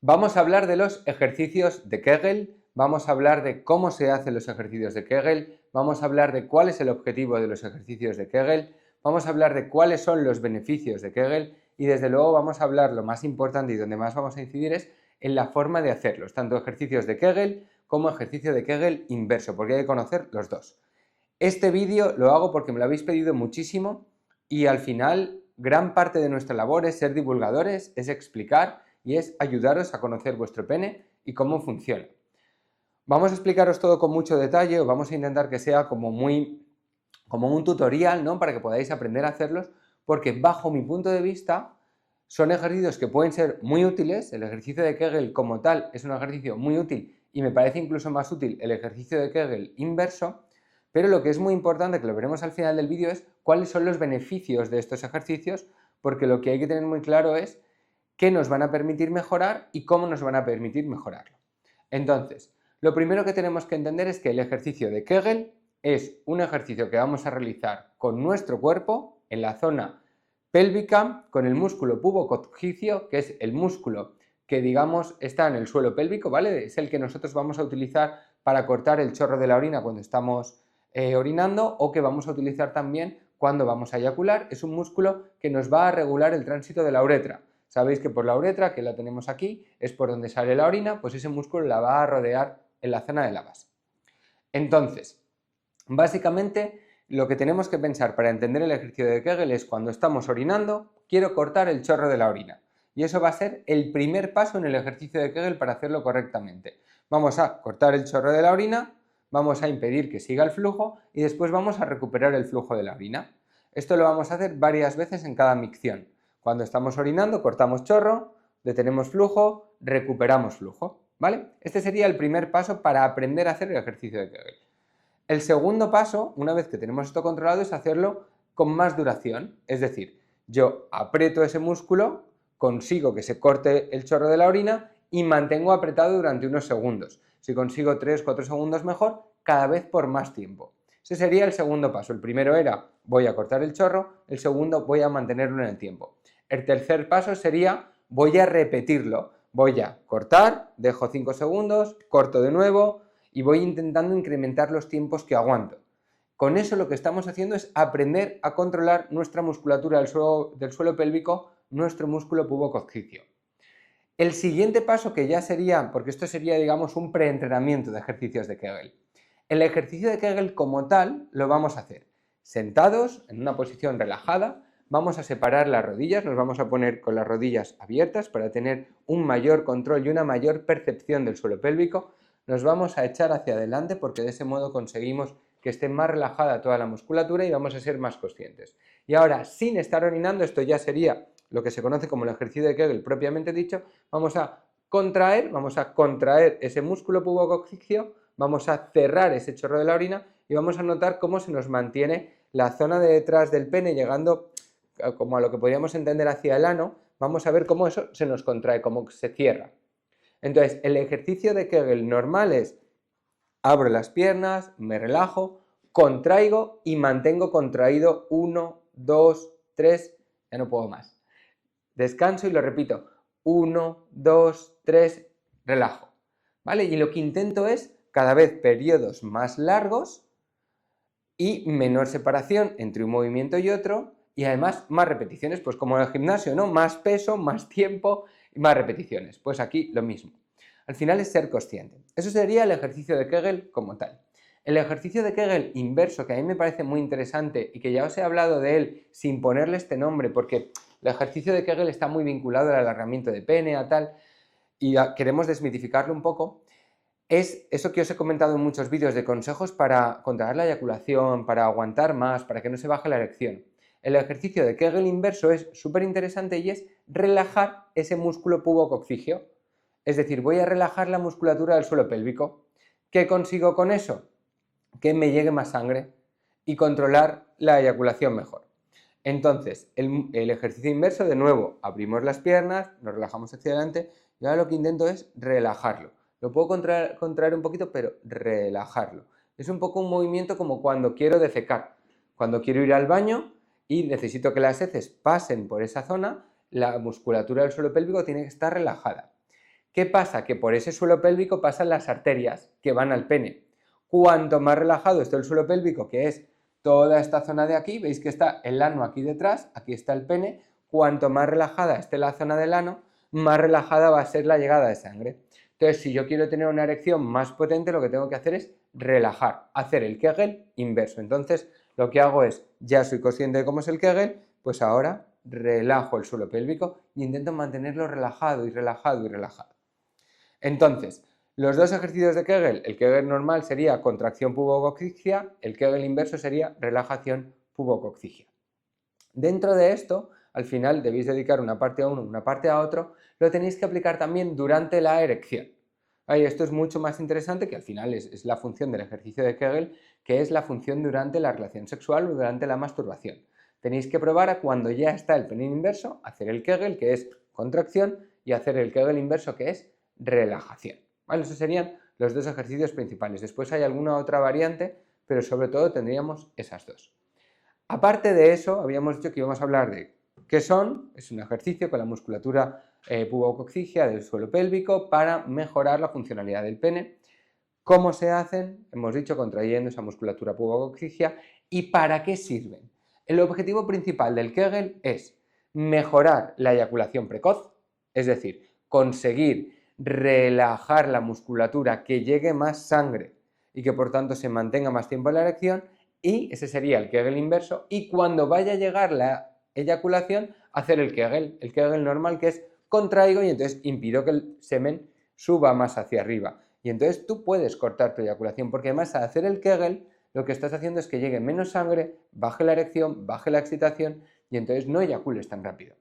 Vamos a hablar de los ejercicios de Kegel, vamos a hablar de cómo se hacen los ejercicios de Kegel, vamos a hablar de cuál es el objetivo de los ejercicios de Kegel, vamos a hablar de cuáles son los beneficios de Kegel y desde luego vamos a hablar, lo más importante y donde más vamos a incidir es en la forma de hacerlos, tanto ejercicios de Kegel como ejercicio de Kegel inverso, porque hay que conocer los dos. Este vídeo lo hago porque me lo habéis pedido muchísimo y al final gran parte de nuestra labor es ser divulgadores, es explicar y es ayudaros a conocer vuestro pene y cómo funciona. Vamos a explicaros todo con mucho detalle, o vamos a intentar que sea como un tutorial, ¿no? Para que podáis aprender a hacerlos, porque bajo mi punto de vista son ejercicios que pueden ser muy útiles. El ejercicio de Kegel como tal es un ejercicio muy útil y me parece incluso más útil el ejercicio de Kegel inverso, pero lo que es muy importante, que lo veremos al final del vídeo, es cuáles son los beneficios de estos ejercicios, porque lo que hay que tener muy claro es qué nos van a permitir mejorar y cómo nos van a permitir mejorarlo. Entonces, lo primero que tenemos que entender es que el ejercicio de Kegel es un ejercicio que vamos a realizar con nuestro cuerpo en la zona pélvica con el músculo pubococcicio, que es el músculo que digamos está en el suelo pélvico, ¿vale? Es el que nosotros vamos a utilizar para cortar el chorro de la orina cuando estamos orinando, o que vamos a utilizar también cuando vamos a eyacular. Es un músculo que nos va a regular el tránsito de la uretra. Sabéis que por la uretra, que la tenemos aquí, es por donde sale la orina, pues ese músculo la va a rodear en la zona de la base. Entonces, básicamente lo que tenemos que pensar para entender el ejercicio de Kegel es cuando estamos orinando, quiero cortar el chorro de la orina. Y eso va a ser el primer paso en el ejercicio de Kegel para hacerlo correctamente. Vamos a cortar el chorro de la orina, vamos a impedir que siga el flujo y después vamos a recuperar el flujo de la orina. Esto lo vamos a hacer varias veces en cada micción. Cuando estamos orinando, cortamos chorro, detenemos flujo, recuperamos flujo, ¿vale? Este sería el primer paso para aprender a hacer el ejercicio de Kegel. El segundo paso, una vez que tenemos esto controlado, es hacerlo con más duración. Es decir, yo aprieto ese músculo, consigo que se corte el chorro de la orina y mantengo apretado durante unos segundos. Si consigo 3-4 segundos mejor, cada vez por más tiempo. Ese sería el segundo paso. El primero era voy a cortar el chorro, el segundo voy a mantenerlo en el tiempo. El tercer paso sería voy a repetirlo. Voy a cortar, dejo 5 segundos, corto de nuevo y voy intentando incrementar los tiempos que aguanto. Con eso lo que estamos haciendo es aprender a controlar nuestra musculatura del suelo pélvico, nuestro músculo pubococcicio. El siguiente paso, que ya sería, porque esto sería digamos un preentrenamiento de ejercicios de Kegel. El ejercicio de Kegel como tal lo vamos a hacer sentados, en una posición relajada, vamos a separar las rodillas, nos vamos a poner con las rodillas abiertas para tener un mayor control y una mayor percepción del suelo pélvico. Nos vamos a echar hacia adelante porque de ese modo conseguimos que esté más relajada toda la musculatura y vamos a ser más conscientes. Y ahora, sin estar orinando, esto ya sería lo que se conoce como el ejercicio de Kegel propiamente dicho, vamos a contraer ese músculo pubococcicio, vamos a cerrar ese chorro de la orina y vamos a notar cómo se nos mantiene la zona de detrás del pene llegando como a lo que podríamos entender hacia el ano. Vamos a ver cómo eso se nos contrae, cómo se cierra. Entonces, el ejercicio de Kegel normal es abro las piernas, me relajo, contraigo y mantengo contraído 1, 2, 3, ya no puedo más. Descanso y lo repito, 1, 2, 3, relajo, ¿vale? Y lo que intento es cada vez periodos más largos y menor separación entre un movimiento y otro, y además más repeticiones, pues como en el gimnasio, ¿no? Más peso, más tiempo y más repeticiones. Pues aquí lo mismo. Al final es ser consciente. Eso sería el ejercicio de Kegel como tal. El ejercicio de Kegel inverso, que a mí me parece muy interesante y que ya os he hablado de él sin ponerle este nombre, porque el ejercicio de Kegel está muy vinculado al alargamiento de pene, a tal, y queremos desmitificarlo un poco. Es eso que os he comentado en muchos vídeos de consejos para controlar la eyaculación, para aguantar más, para que no se baje la erección. El ejercicio de Kegel inverso es súper interesante y es relajar ese músculo pubococcicio. Es decir, voy a relajar la musculatura del suelo pélvico. ¿Qué consigo con eso? Que me llegue más sangre y controlar la eyaculación mejor. Entonces, el ejercicio inverso, de nuevo, abrimos las piernas, nos relajamos hacia adelante y ahora lo que intento es relajarlo. Lo puedo contraer un poquito, pero relajarlo. Es un poco un movimiento como cuando quiero defecar. Cuando quiero ir al baño y necesito que las heces pasen por esa zona, la musculatura del suelo pélvico tiene que estar relajada. ¿Qué pasa? Que por ese suelo pélvico pasan las arterias que van al pene. Cuanto más relajado esté el suelo pélvico, que es toda esta zona de aquí, veis que está el ano aquí detrás, aquí está el pene, cuanto más relajada esté la zona del ano, más relajada va a ser la llegada de sangre. Entonces, si yo quiero tener una erección más potente, lo que tengo que hacer es relajar, hacer el Kegel inverso. Entonces, lo que hago es, ya soy consciente de cómo es el Kegel, pues ahora relajo el suelo pélvico y intento mantenerlo relajado y relajado y relajado. Entonces, los dos ejercicios de Kegel, el Kegel normal sería contracción pubococcigia, el Kegel inverso sería relajación pubococcigia. Dentro de esto, al final debéis dedicar una parte a uno, una parte a otro, lo tenéis que aplicar también durante la erección. Esto es mucho más interesante, que al final es la función del ejercicio de Kegel, que es la función durante la relación sexual o durante la masturbación. Tenéis que probar a cuando ya está el pene inverso, hacer el Kegel, que es contracción, y hacer el Kegel inverso, que es relajación. ¿Vale? Esos serían los dos ejercicios principales. Después hay alguna otra variante, pero sobre todo tendríamos esas dos. Aparte de eso, habíamos dicho que íbamos a hablar de qué son. Es un ejercicio con la musculatura pubococcigia del suelo pélvico para mejorar la funcionalidad del pene. ¿Cómo se hacen? Hemos dicho contrayendo esa musculatura pubococcigia. ¿Y para qué sirven? El objetivo principal del Kegel es mejorar la eyaculación precoz, es decir, conseguir relajar la musculatura, que llegue más sangre y que por tanto se mantenga más tiempo en la erección, y ese sería el Kegel inverso, y cuando vaya a llegar la eyaculación, hacer el Kegel normal, que es contraigo y entonces impido que el semen suba más hacia arriba. Y entonces tú puedes cortar tu eyaculación, porque además al hacer el Kegel lo que estás haciendo es que llegue menos sangre, baje la erección, baje la excitación y entonces no eyacules tan rápido.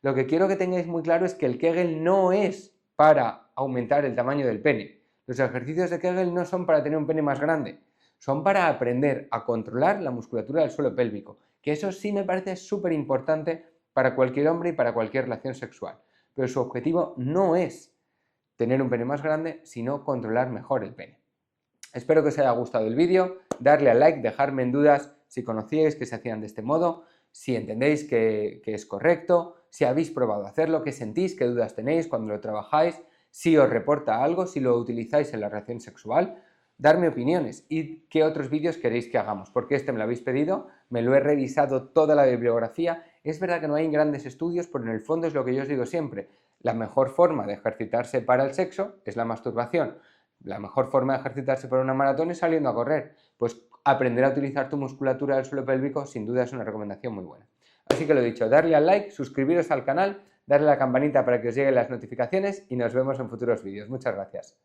Lo que quiero que tengáis muy claro es que el Kegel no es para aumentar el tamaño del pene. Los ejercicios de Kegel no son para tener un pene más grande, son para aprender a controlar la musculatura del suelo pélvico, que eso sí me parece súper importante para cualquier hombre y para cualquier relación sexual. Pero su objetivo no es tener un pene más grande, sino controlar mejor el pene. Espero que os haya gustado el vídeo, darle a like, dejarme en dudas si conocíais que se hacían de este modo, si entendéis que es correcto, si habéis probado a hacerlo, qué sentís, qué dudas tenéis cuando lo trabajáis, si os reporta algo, si lo utilizáis en la relación sexual, darme opiniones y qué otros vídeos queréis que hagamos, porque este me lo habéis pedido, me lo he revisado toda la bibliografía. Es verdad que no hay grandes estudios, pero en el fondo es lo que yo os digo siempre, la mejor forma de ejercitarse para el sexo es la masturbación. La mejor forma de ejercitarse para una maratón es saliendo a correr. Pues aprender a utilizar tu musculatura del suelo pélvico sin duda es una recomendación muy buena. Así que lo dicho, darle al like, suscribiros al canal, darle a la campanita para que os lleguen las notificaciones y nos vemos en futuros vídeos. Muchas gracias.